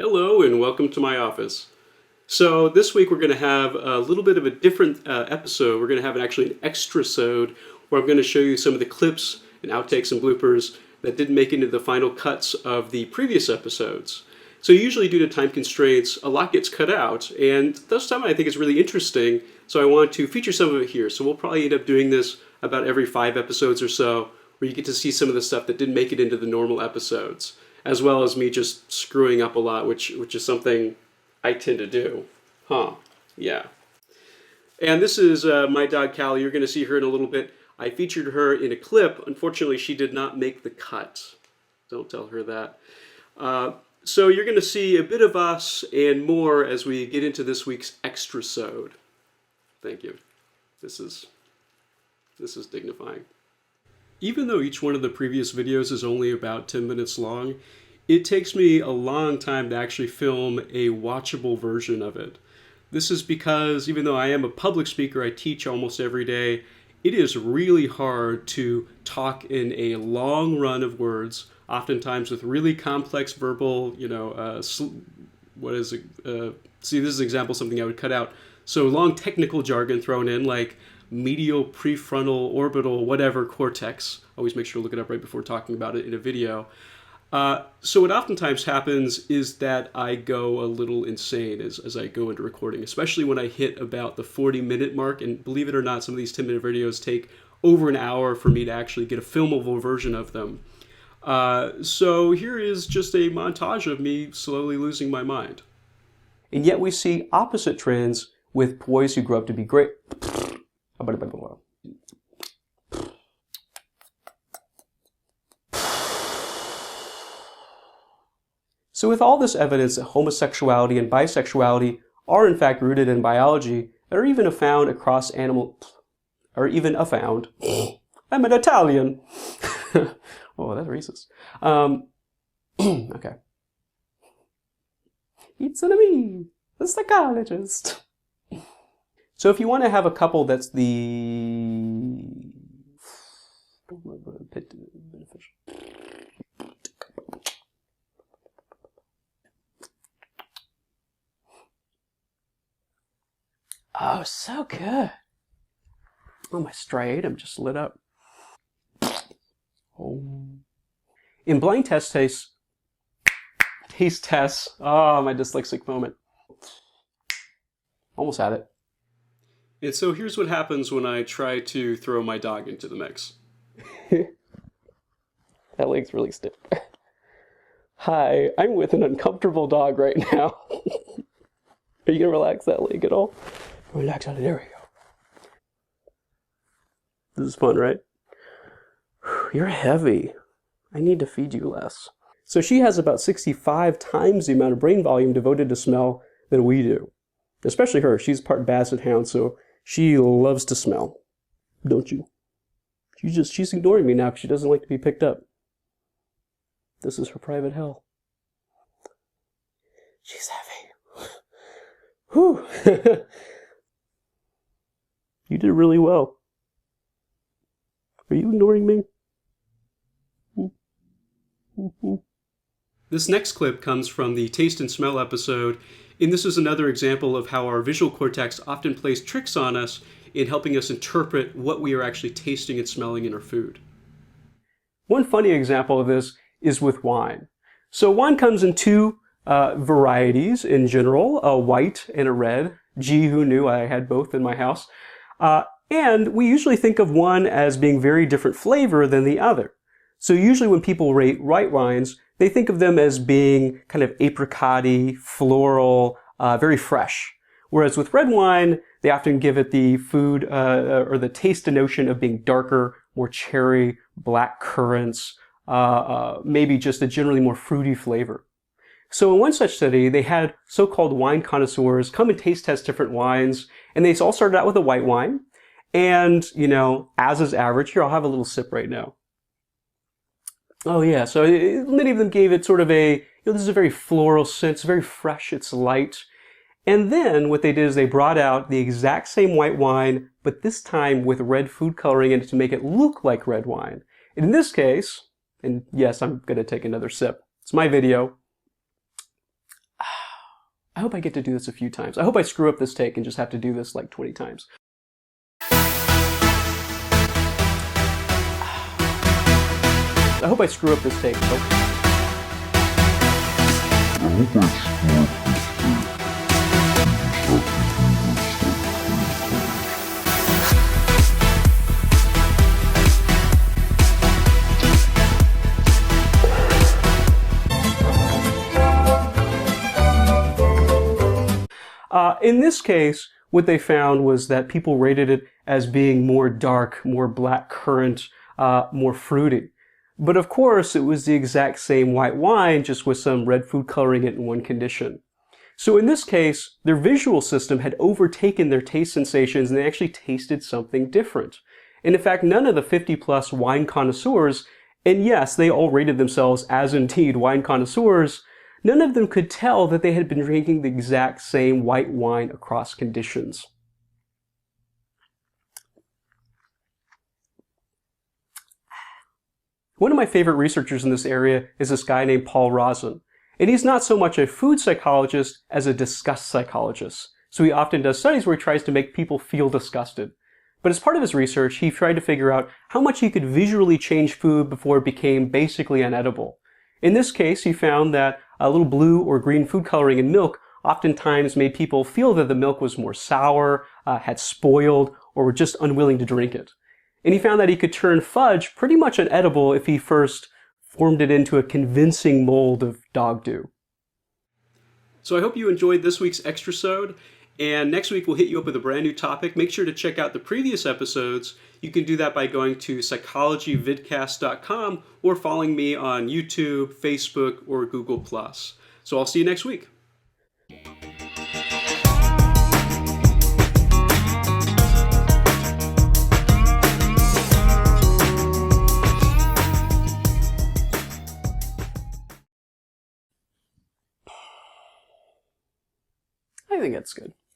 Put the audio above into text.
Hello and welcome to my office. So this week we're going to have a little bit of a different episode. We're going to have actually an extrasode where I'm going to show you some of the clips and outtakes and bloopers that didn't make it into the final cuts of the previous episodes. So usually due to time constraints, a lot gets cut out, and this time I think it's really interesting, so I want to feature some of it here. So we'll probably end up doing this about every 5 episodes or so, where you get to see some of the stuff that didn't make it into the normal episodes, as well as me just screwing up a lot, which is something I tend to do. Yeah. And this is my dog Callie. You're going to see her in a little bit. I featured her in a clip. Unfortunately, she did not make the cut. Don't tell her that. So you're going to see a bit of us and more as we get into this week's Extrasode. Thank you. This is dignifying. Even though each one of the previous videos is only about 10 minutes long, it takes me a long time to actually film a watchable version of it. This is because even though I am a public speaker, I teach almost every day, it is really hard to talk in a long run of words, oftentimes with really complex verbal, what is it? See, this is an example of something I would cut out. So long technical jargon thrown in, like medial prefrontal orbital whatever cortex. Always make sure to look it up right before talking about it in a video. So what oftentimes happens is that I go a little insane as I go into recording, especially when I hit about the 40-minute mark. And believe it or not, some of these 10-minute videos take over an hour for me to actually get a filmable version of them. So here is just a montage of me slowly losing my mind. And yet we see opposite trends with boys who grow up to be great. So with all this evidence that homosexuality and bisexuality are in fact rooted in biology, that are even found across I'm an Italian. Oh, that's racist. Okay. It's me, the psychologist. So if you want to have a couple that's beneficial. Oh, so good. Oh, my striatum just lit up. Oh. In blind taste tests, oh, my dyslexic moment. Almost had it. And so here's what happens when I try to throw my dog into the mix. That leg's really stiff. Hi, I'm with an uncomfortable dog right now. Are you going to relax that leg at all? Relax on it. There we go. This is fun, right? You're heavy. I need to feed you less. So she has about 65 times the amount of brain volume devoted to smell than we do. Especially her. She's part basset hound, so she loves to smell. Don't you? She's ignoring me now because she doesn't like to be picked up. This is her private hell. She's heavy. Whew. You did really well. Are you ignoring me? This next clip comes from the Taste and Smell episode, and this is another example of how our visual cortex often plays tricks on us in helping us interpret what we are actually tasting and smelling in our food. One funny example of this is with wine. So wine comes in 2 varieties in general, a white and a red. Gee, who knew? I had both in my house. And we usually think of one as being very different flavor than the other. So usually when people rate white wines, they think of them as being kind of apricot-y, floral, very fresh. Whereas with red wine, they often give it the food or the taste notion of being darker, more cherry, black currants, maybe just a generally more fruity flavor. So in one such study, they had so-called wine connoisseurs come and taste test different wines, and they all started out with a white wine. And, as is average, here, I'll have a little sip right now. Oh yeah, so many of them gave it sort of a, this is a very floral scent, it's very fresh, it's light. And then what they did is they brought out the exact same white wine, but this time with red food coloring in it to make it look like red wine. And in this case, and yes, I'm going to take another sip. It's my video. I hope I get to do this a few times. I hope I screw up this take and just have to do this like 20 times. I hope I screw up this take. In this case, what they found was that people rated it as being more dark, more black currant, more fruity. But of course, it was the exact same white wine, just with some red food coloring it in one condition. So in this case, their visual system had overtaken their taste sensations and they actually tasted something different. And in fact, none of the 50+ wine connoisseurs, and yes, they all rated themselves as indeed wine connoisseurs, none of them could tell that they had been drinking the exact same white wine across conditions. One of my favorite researchers in this area is this guy named Paul Rozin. And he's not so much a food psychologist as a disgust psychologist. So he often does studies where he tries to make people feel disgusted. But as part of his research, he tried to figure out how much he could visually change food before it became basically unedible. In this case, he found that a little blue or green food coloring in milk oftentimes made people feel that the milk was more sour, had spoiled, or were just unwilling to drink it. And he found that he could turn fudge pretty much unedible if he first formed it into a convincing mold of dog dew. So I hope you enjoyed this week's Extrasode, and next week we'll hit you up with a brand new topic. Make sure to check out the previous episodes. You can do that by going to psychologyvidcast.com or following me on YouTube, Facebook, or Google+. So I'll see you next week. I think that's good.